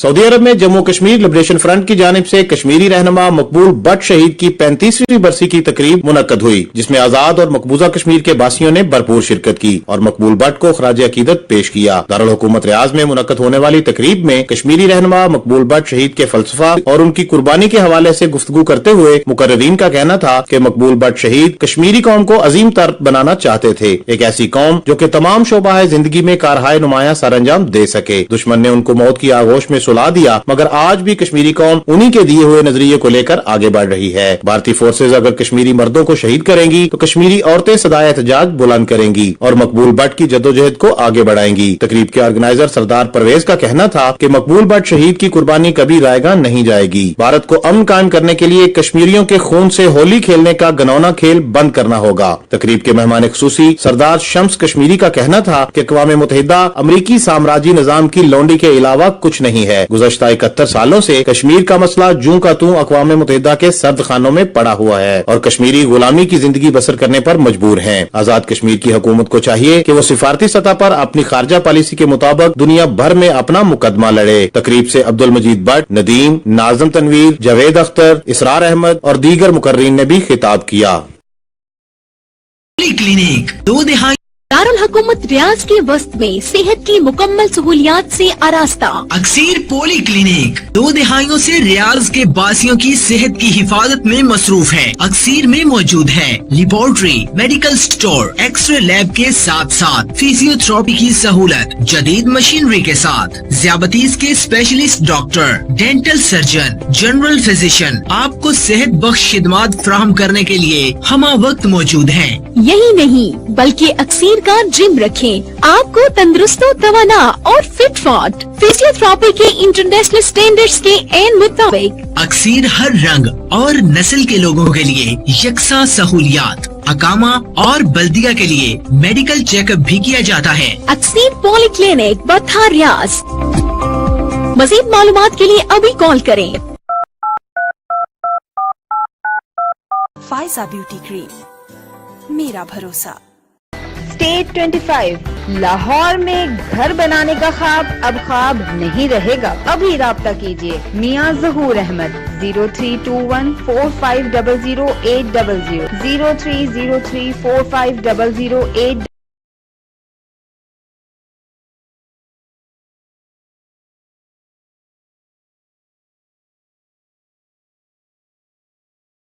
Saudi अरब में Jammu Kashmir liberation front की जानिब से कश्मीरी रहनुमा मकबूल बट शहीद की 35वीं बरसी की तकरीब मुनक्कद हुई, जिसमें आजाद और मकबूजा कश्मीर के बासियों ने भरपूर शिरकत की और मकबूल बट को खराज अकीदत पेश किया। दारुल हुकूमत रियाज में मुनक्कद होने वाली तकरीब में कश्मीरी रहनुमा मकबूल बट शहीद के फलसफा और उनकी कुर्बानी के हवाले से गुफ्तगू करते हुए मुकर्रिरीन का कहना था कि मकबूल बट शहीद कश्मीरी कौम को अजीम तर बनाना चाहते थे, एक ऐसी कौम जो कि तमाम शोबाए जिंदगी में कारहाय नुमाया सर अंजाम दे सके। दुश्मन ने उनको मौत की आगोश में सुला दिया, मगर आज भी कश्मीरी कौम उन्हीं के दिए हुए नजरिए को लेकर आगे बढ़ रही है। भारतीय फोर्सेज अगर कश्मीरी मर्दों को शहीद करेंगी तो कश्मीरी औरतें सदाए एहतजाज बुलंद करेंगी और मकबूल बट की जद्दोजहद को आगे बढ़ाएंगी। तकरीब के ऑर्गेनाइजर सरदार परवेज का कहना था कि मकबूल बट शहीद की कुर्बानी कभी रायगा नहीं जाएगी। भारत को अमन कायम करने के लिए कश्मीरियों के खून से होली खेलने का घिनौना खेल बंद करना होगा। तकरीब के मेहमान खुसूसी सरदार शम्स कश्मीरी का कहना था कि अक़वाम मुत्तहिदा अमरीकी साम्राज्य निजाम की लौंडी के अलावा कुछ नहीं है। गुज़श्ता 71 सालों से कश्मीर का मसला जूं का तूं अक़वाम मुत्तहिदा के सर्द खानों में पड़ा हुआ है और कश्मीरी गुलामी की जिंदगी बसर करने पर मजबूर हैं। आजाद कश्मीर की हुकूमत को चाहिए कि वो सिफारती सतह पर अपनी खारजा पॉलिसी के मुताबिक दुनिया भर में अपना मुकदमा लड़े। तकरीब से अब्दुल मजीद बट, नदीम, नाज़म तनवीर, जावेद अख्तर, इसरार अहमद और दीगर मुकर्रीन ने भी खिताब किया। क्लिनिक दो दिहाई दारुल हुकूमत रियाज के वस्त में सेहत की मुकम्मल सहूलियात से आरास्ता। अक्सीर पोली क्लिनिक 2 दिहाइयों से रियाज के बासियों की सेहत की हिफाजत में मसरूफ है। अक्सीर में मौजूद है laboratory, medical store, x ray lab के साथ साथ फिजियोथेरेपी की सहूलत, जदीद मशीनरी के साथ ज़ियाबतीस के specialist doctor, dental surgeon, general physician आपको सेहत बख्श खिदमात फराहम करने के लिए हमा वक्त मौजूद है। यही नहीं बल्कि अक्सीर का जिम रखें, आपको तंदुरुस्त तवाना और फिट फॉट फिजियोथेरेपी के इंटरनेशनल स्टैंडर्ड्स के एन मुताबिक। अक्सीर हर रंग और नस्ल के लोगों के लिए यकसा सहूलियात, अकामा और बल्दिया के लिए मेडिकल चेकअप भी किया जाता है। अक्सीर पॉली क्लिनिक बथा रियाज। मजीद मालूमात के लिए अभी कॉल करें। फायजा ब्यूटी क्रीम, मेरा भरोसा। स्टेट 25 लाहौर में घर बनाने का ख्वाब अब ख्वाब नहीं रहेगा। अभी राब्ता कीजिए मियां ज़हूर अहमद 032145008000 0303450080।